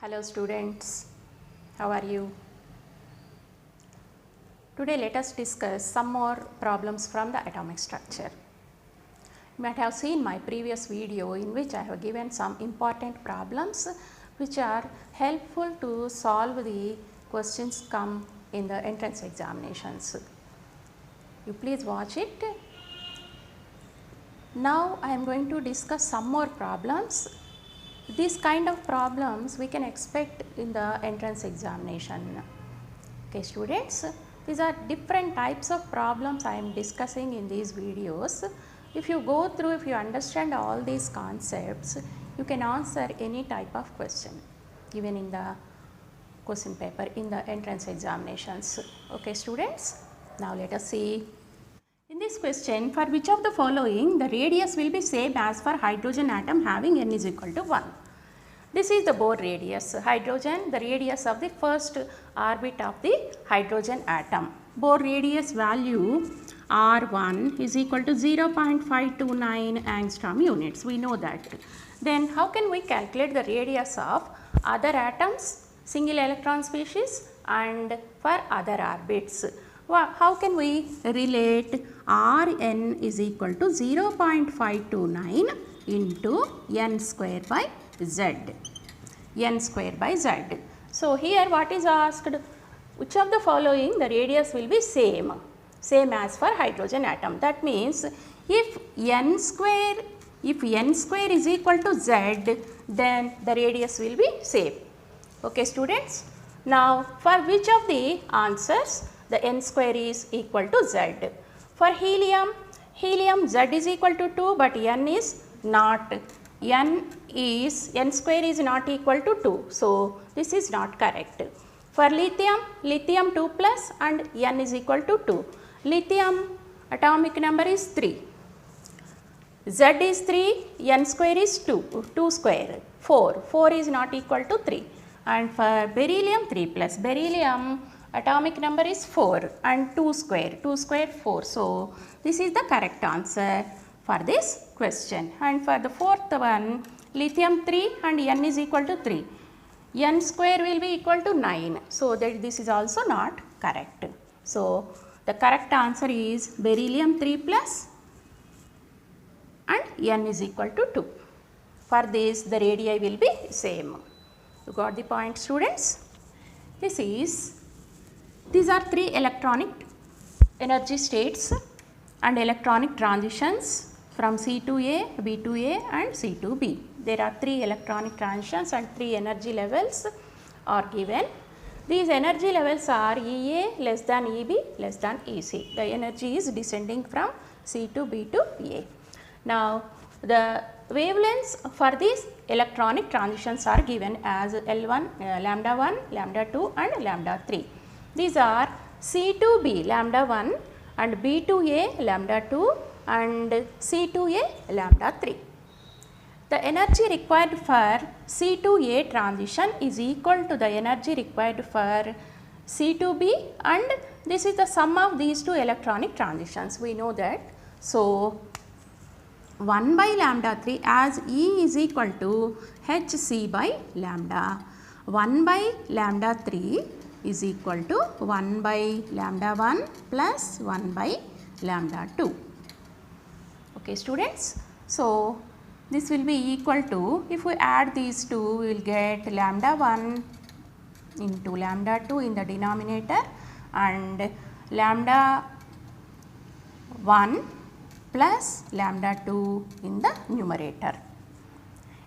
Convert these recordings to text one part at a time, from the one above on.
Hello students, how are you? Today let us discuss some more problems from the atomic structure. You might have seen my previous video in which I have given some important problems which are helpful to solve the questions come in the entrance examinations. You please watch it. Now I am going to discuss some more problems. These kind of problems we can expect in the entrance examination. Okay students, these are different types of problems I am discussing in these videos. If you go through, if you understand all these concepts, you can answer any type of question given in the question paper in the entrance examinations. Okay students, now let us see. In this question, for which of the following the radius will be same as for hydrogen atom having n is equal to 1. This is the Bohr radius. Hydrogen, the radius of the first orbit of the hydrogen atom. Bohr radius value R1 is equal to 0.529 angstrom units. We know that. Then how can we calculate the radius of other atoms, single electron species and for other orbits? How can we relate Rn is equal to 0.529 into n square by z, n square by z. So, here what is asked, which of the following the radius will be same as for hydrogen atom. That means, if n square is equal to z, then the radius will be same. Okay students. Now, for which of the answers the n square is equal to z? For helium z is equal to 2, but n is not. N square is not equal to 2. So, this is not correct. For lithium 2 plus and n is equal to 2. Lithium atomic number is 3. Z is 3, n square is 2 square, 4 is not equal to 3. And for beryllium 3 plus, beryllium atomic number is 4 and 2 square 4. So, this is the correct answer for this question. And for the fourth one, lithium 3 and n is equal to 3. N square will be equal to 9. So, that this is also not correct. So, the correct answer is beryllium 3 plus and n is equal to 2. For this, the radii will be same. You got the point students? These are three electronic energy states and electronic transitions from C to A, B to A and C to B. There are three electronic transitions and three energy levels are given. These energy levels are EA less than EB less than EC. The energy is descending from C to B to A. Now, the wavelengths for these electronic transitions are given as L1, lambda 1, lambda 2 and lambda 3. These are C to B lambda 1 and B to A lambda 2 and C to A lambda 3. The energy required for C to A transition is equal to the energy required for C to B, and this is the sum of these two electronic transitions. We know that. So, 1 by lambda 3 as E is equal to Hc by lambda. 1 by lambda 3 is equal to 1 by lambda 1 plus 1 by lambda 2. Okay students. So, this will be equal to, if we add these two, we will get lambda 1 into lambda 2 in the denominator and lambda 1 plus lambda 2 in the numerator.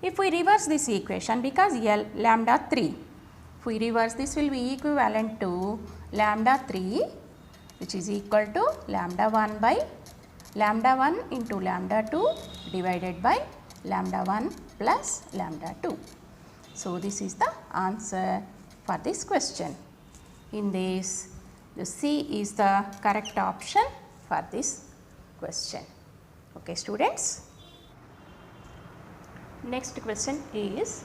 If we reverse this equation, because lambda 3, if we reverse, this will be equivalent to lambda 3 which is equal to lambda 1 by lambda 1 into lambda 2 divided by lambda 1 plus lambda 2. So, this is the answer for this question. In this, the C is the correct option for this question. Okay students. Next question is,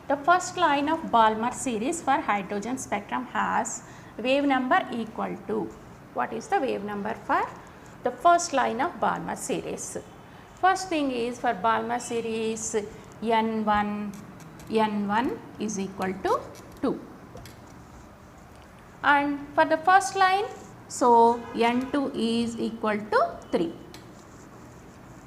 the first line of Balmer series for hydrogen spectrum has wave number equal to. What is the wave number for the first line of Balmer series? First thing is, for Balmer series N1, N1 is equal to 2. And for the first line, so N2 is equal to 3.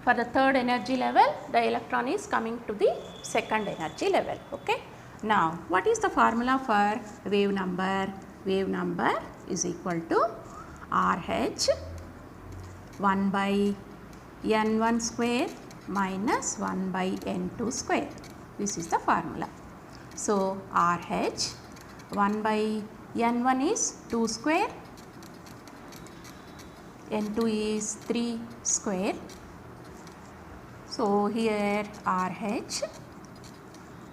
For the third energy level, the electron is coming to the second energy level. Okay. Now, what is the formula for wave number? Wave number is equal to RH 1 by N1 square minus 1 by N2 square. This is the formula. So, RH 1 by N1 is 2 square, N2 is 3 square. So, here RH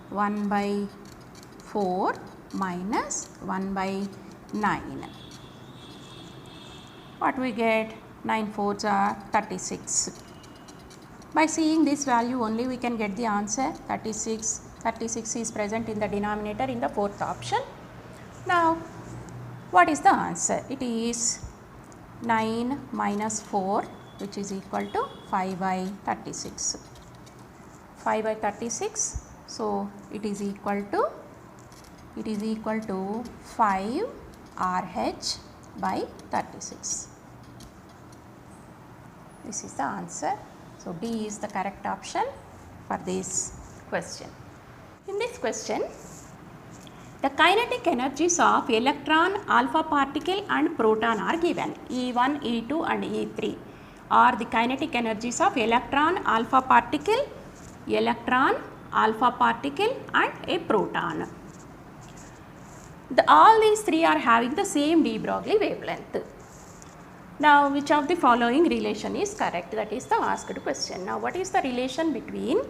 1 by 4 minus 1 by 9. What we get? 9 fours are 36. By seeing this value only we can get the answer 36. 36 is present in the denominator in the fourth option. Now, what is the answer? It is 9 minus 4, which is equal to 5 by 36. 5 by 36. So, it is equal to 5 RH by 36. This is the answer. So, D is the correct option for this question. In this question, the kinetic energies of electron, alpha particle and proton are given. E1, E2 and E3 are the kinetic energies of electron, alpha particle and a proton. All these three are having the same de Broglie wavelength. Now, which of the following relation is correct? That is the asked question. Now, what is the relation between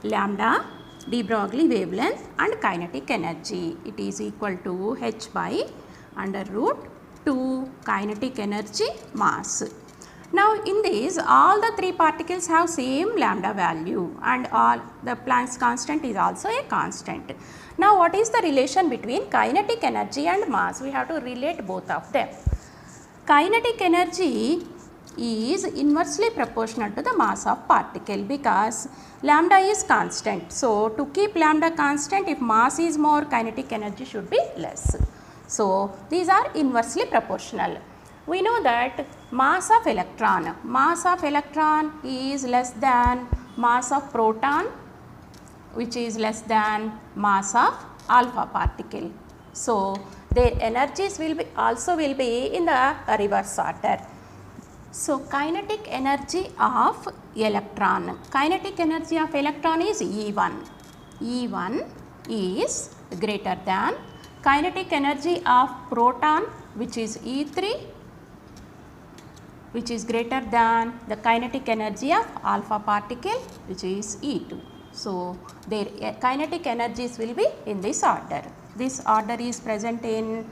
lambda, de Broglie wavelength and kinetic energy? It is equal to h by under root 2 kinetic energy mass. Now, in this all the three particles have same lambda value and all the Planck's constant is also a constant. Now, what is the relation between kinetic energy and mass? We have to relate both of them. Kinetic energy is inversely proportional to the mass of particle because lambda is constant. So, to keep lambda constant, if mass is more, kinetic energy should be less. So, these are inversely proportional. We know that mass of electron is less than mass of proton, which is less than mass of alpha particle. So, their energies will be in the reverse order. So, kinetic energy of electron is E1. E1 is greater than kinetic energy of proton, which is E3, which is greater than the kinetic energy of alpha particle, which is E2. So, their kinetic energies will be in this order. This order is present in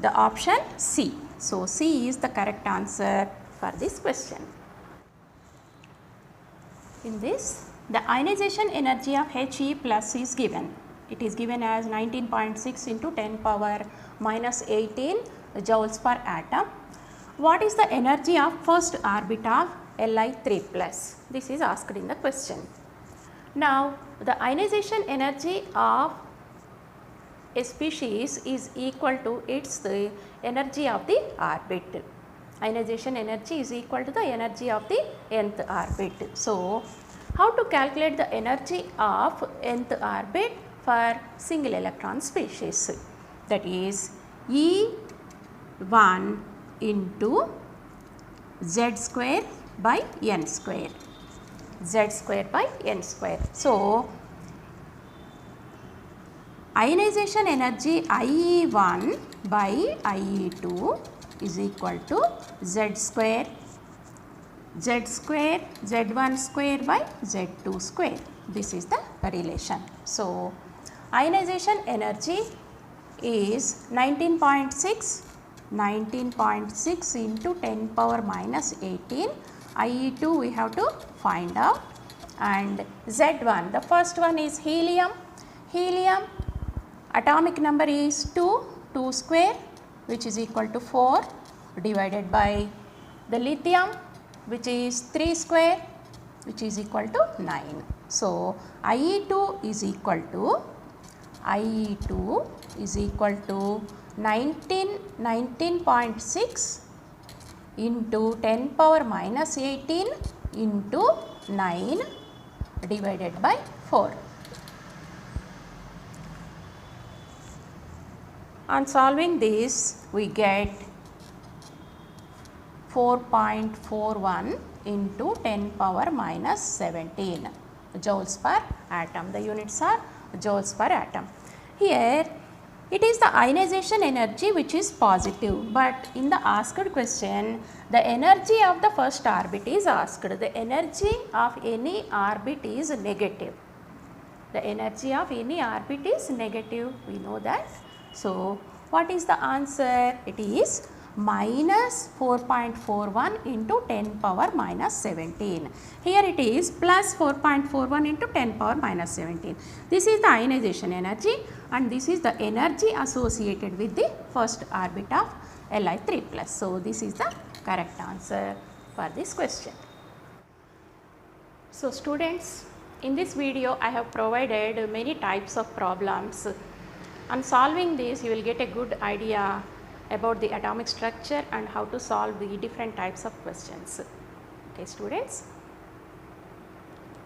the option C. So, C is the correct answer for this question. In this, the ionization energy of He plus is given. It is given as 19.6 into 10 power minus 18 joules per atom. What is the energy of first orbit of Li3 plus? This is asked in the question. Now, the ionization energy of a species is equal to the energy of the orbit. Ionization energy is equal to the energy of the nth orbit. So, how to calculate the energy of nth orbit for single electron species? That is E1 into z square by n square. Z square by n square. So, ionization energy IE1 by IE2 is equal to z square z1 square by z2 square. This is the relation. So, ionization energy is 19.6 into 10 power minus 18. IE2 we have to find out, and Z1, the first one is helium. Helium atomic number is 2 square, which is equal to 4, divided by the lithium, which is 3 square, which is equal to 9. So, IE2 is equal to 19.6 into 10 power minus 18 into 9 divided by 4. On solving this, we get 4.41 into 10 power minus 17 joules per atom. The units are joules per atom. Here it is the ionization energy which is positive, but in the asked question the energy of the first orbit is asked. The energy of any orbit is negative. The energy of any orbit is negative, we know that. So, what is the answer? It is minus 4.41 into 10 power minus 17. Here it is plus 4.41 into 10 power minus 17. This is the ionization energy and this is the energy associated with the first orbit of Li3 plus. So, this is the correct answer for this question. So, students, in this video I have provided many types of problems. On solving this, you will get a good idea about the atomic structure and how to solve the different types of questions. Okay, students,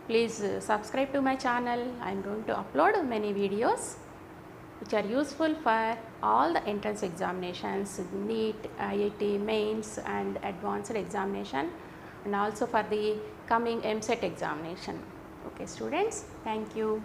please subscribe to my channel. I am going to upload many videos which are useful for all the entrance examinations, NEET, IIT, mains and advanced examination, and also for the coming EAMCET examination. Okay, students, thank you.